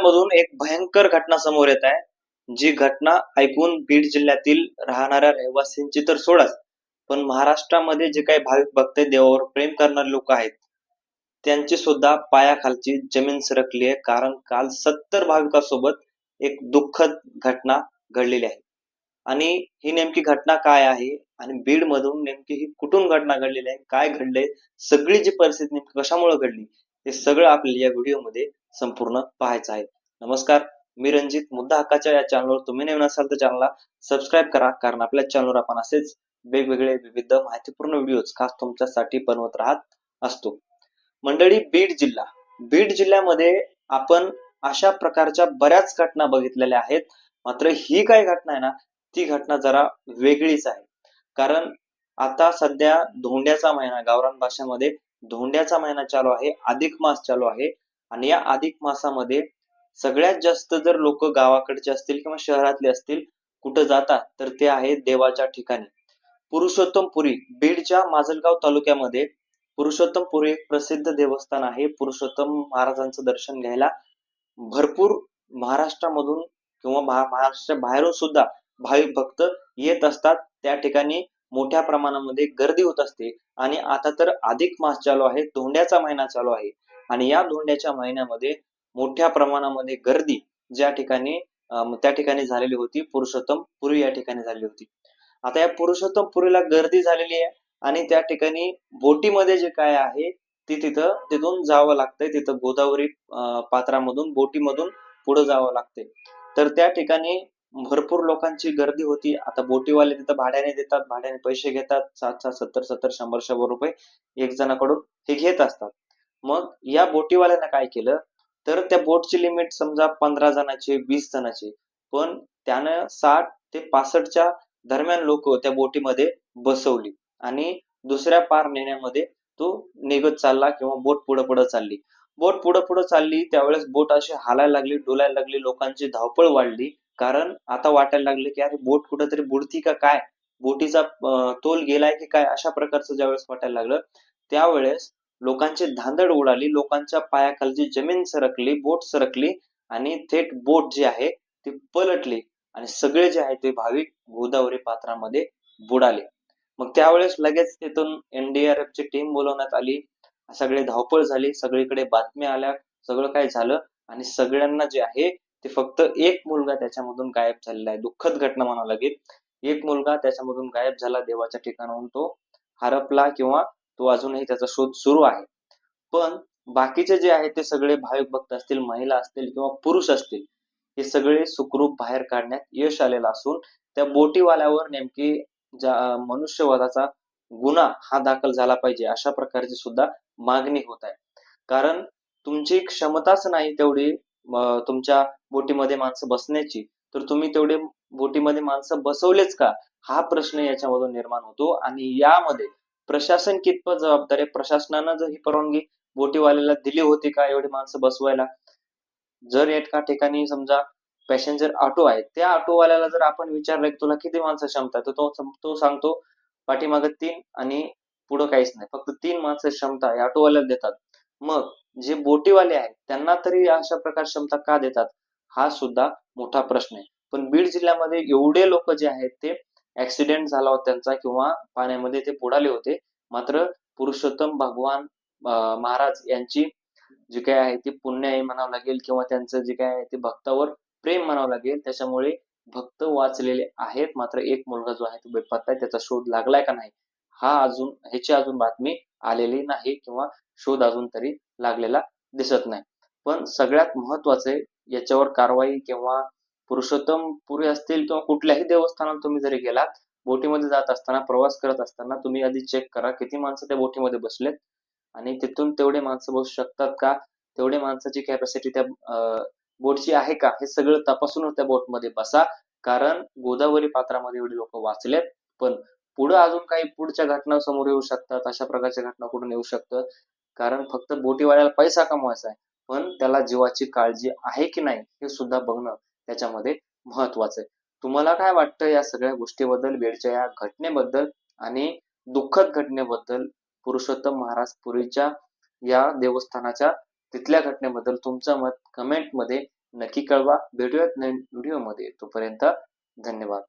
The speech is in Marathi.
जिल्ह्यामधून एक भयंकर घटना समोर येत आहे. जी घटना ऐकून बीड जिल्ह्यातील राहणाऱ्या रहिवासींची तर सोडाच, पण महाराष्ट्रामध्ये जे काही भाविक भक्त देवावर प्रेम करणारे लोक आहेत, त्यांची सुद्धा पायाखालची जमीन सरकली आहे. कारण काल 70 भाविकांसोबत एक दुःखद घटना घडलेली आहे. आणि ही नेमकी घटना काय आहे आणि बीड मधून नेमकी ही कुठून घटना घडलेली आहे, काय घडलंय, सगळी जी परिस्थिती नेमकी कशामुळे घडली, हे सगळं आपल्याला या व्हिडिओमध्ये संपूर्ण पाहायचं आहे. नमस्कार, मी रणजित. मुद्दा हक्काच्या या चॅनलवर तुम्ही नवीन असाल तर चॅनलला सबस्क्राईब करा, कारण आपल्या चॅनलवर आपण असेच वेगवेगळे विविध माहितीपूर्ण व्हिडिओज खास तुमच्यासाठी बनवत राहत असतो. मंडळी, बीड जिल्ह्यामध्ये आपण अशा प्रकारच्या बऱ्याच घटना बघितलेल्या आहेत. मात्र ही काय घटना आहे ना, ती घटना जरा वेगळीच आहे. कारण आता सध्या धोंड्याचा महिना, गावरान भाषेमध्ये धोंड्याचा महिना चालू आहे, अधिक मास चालू आहे. आणि या अधिक मासामध्ये सगळ्यात जास्त जर लोक गावाकडचे असतील किंवा शहरातले असतील कुठं जातात, तर ते आहे देवाच्या ठिकाणी. पुरुषोत्तमपुरी, बीडच्या माजलगाव तालुक्यामध्ये पुरुषोत्तमपुरी एक प्रसिद्ध देवस्थान आहे. पुरुषोत्तम महाराजांचं दर्शन घ्यायला भरपूर महाराष्ट्रामधून किंवा महाराष्ट्रा बाहेरून सुद्धा भाविक भक्त येत असतात. त्या ठिकाणी मोठ्या प्रमाणामध्ये गर्दी होत असते. आणि आता तर अधिक मास चालू आहे, धोंड्याचा महिना चालू आहे. आणि या धोंड्याच्या महिन्यामध्ये मोठ्या प्रमाणामध्ये गर्दी त्या ठिकाणी झालेली होती. पुरुषोत्तमपुरी या ठिकाणी झालेली होती. आता या पुरुषोत्तमपुरीला गर्दी झालेली आहे आणि त्या ठिकाणी बोटीमध्ये जे काय आहे तिथून जावं लागतंय. तिथं गोदावरी पात्रामधून बोटीमधून पुढे जावं लागते. तर त्या ठिकाणी भरपूर लोकांची गर्दी होती. आता बोटीवाले तिथं भाड्याने देतात, भाड्याने पैसे घेतात. 60-60, 70-70, 100-100 रुपये एक जणाकडून हे घेत असतात. मग या बोटीवाल्यानं काय केलं, तर त्या बोटची लिमिट समजा 15 जणांची, 20 जणांची, पण त्यानं 60 ते 65च्या दरम्यान लोक त्या बोटीमध्ये बसवली आणि दुसऱ्या पार नेण्यामध्ये तो निघत चालला किंवा बोट पुढे पुढे चालली. बोट पुढे पुढे चालली त्यावेळेस बोट अशी हालायला लागली, डोलायला लागली. लोकांची धावपळ वाढली, कारण आता वाटायला लागले की अरे बोट कुठेतरी बुडती का काय, बोटीचा तोल गेलाय की काय, अशा प्रकारचं ज्यावेळेस वाटायला लागलं त्यावेळेस लोकांची धांदड उडाली. लोकांच्या पायाखालची जमीन सरकली, बोट सरकली आणि थेट बोट जी आहे ती पलटली आणि सगळे जे आहे ते भाविक गोदावरी पात्रामध्ये बुडाले. मग त्यावेळेस लगेच तिथून NDRF ची टीम बोलवण्यात आली. सगळे धावपळ झाली, सगळीकडे बातम्या आल्या, सगळं काय झालं आणि सगळ्यांना जे आहे ते फक्त एक मुलगा त्याच्यामधून गायब झालेला आहे. दुःखद घटना म्हणावं लागेल. एक मुलगा त्याच्यामधून गायब झाला, देवाच्या ठिकाणाहून तो हरपला किंवा तो अजूनही त्याचा शोध सुरू आहे. पण बाकीचे जे आहे ते सगळे भाविक भक्त असतील, महिला असतील किंवा पुरुष असतील, हे सगळे सुखरूप बाहेर काढण्यात यश आलेलं असून त्या बोटीवाल्यावर नेमकी मनुष्यवधाचा गुन्हा हा दाखल झाला पाहिजे, अशा प्रकारची सुद्धा मागणी होत आहे. कारण तुमची क्षमताच नाही तेवढी तुमच्या बोटीमध्ये माणसं बसण्याची, तर तुम्ही तेवढे बोटीमध्ये माणसं बसवलेच का, हा प्रश्न याच्यामधून निर्माण होतो. आणि यामध्ये प्रशासन कितपत जबाबदार आहे? प्रशासनानं जर ही परवानगी बोटीवाल्याला दिली होती का एवढी माणसं बसवायला? जर एका ठिकाणी समजा पॅसेंजर ऑटो आहे, त्या ऑटोवाल्याला जर आपण विचारलं की तुला किती माणसं क्षमता आहे, तर तो सांगतो पाठीमागे 3 आणि पुढे काहीच नाही, फक्त 3 माणसं क्षमता या ऑटोवाल्याला देतात. मग जे बोटीवाले आहेत त्यांना तरी अशा प्रकार क्षमता का देतात, हा सुद्धा मोठा प्रश्न आहे. पण बीड जिल्ह्यामध्ये एवढे लोक जे आहेत ते ऍक्सिडेंट झाला होता त्यांचा किंवा पाण्यामध्ये ते बुडाले होते. मात्र पुरुषोत्तम भगवान महाराज यांची जी काय आहे ती पुण्य आहे म्हणावं लागेल, किंवा त्यांचं जे काय आहे ते भक्तावर प्रेम म्हणावं लागेल. त्याच्यामुळे भक्त वाचलेले आहेत. मात्र एक मुलगा जो आहे तो बेपत्ता आहे. त्याचा शोध लागलाय का नाही, ह्याची अजून बातमी आलेली नाही किंवा शोध अजून तरी लागलेला दिसत नाही. पण सगळ्यात महत्वाचे याच्यावर कारवाई, किंवा पुरुषोत्तमपुरी असतील किंवा कुठल्याही देवस्थानात तुम्ही जरी गेलात, बोटीमध्ये जात असताना, प्रवास करत असताना तुम्ही आधी चेक करा किती माणसं त्या बोटीमध्ये बसलेत आणि तिथून तेवढे माणसं बसू शकतात का, तेवढे माणसाची कॅपॅसिटी त्या बोटची आहे का, हे सगळं तपासून त्या बोटमध्ये बसा. कारण गोदावरी पात्रामध्ये एवढे लोक वाचलेत, पण पुढे अजून काही पुढच्या घटना समोर येऊ शकतात. अशा प्रकारच्या घटना कुठून येऊ शकतात, कारण फक्त बोटीवाल्याला पैसा कमवायचा आहे, पण त्याला जीवाची काळजी आहे की नाही हे सुद्धा बघणं त्याच्यामध्ये महत्वाचं आहे. तुम्हाला काय वाटतं या सगळ्या गोष्टीबद्दल, बीडच्या या घटनेबद्दल आणि दुःखद घटनेबद्दल, पुरुषोत्तम महाराज पुरीच्या या देवस्थानाच्या तिथल्या घटनेबद्दल तुमचं मत कमेंट मध्ये नक्की कळवा. भेटूयात नवीन व्हिडिओमध्ये. तोपर्यंत धन्यवाद.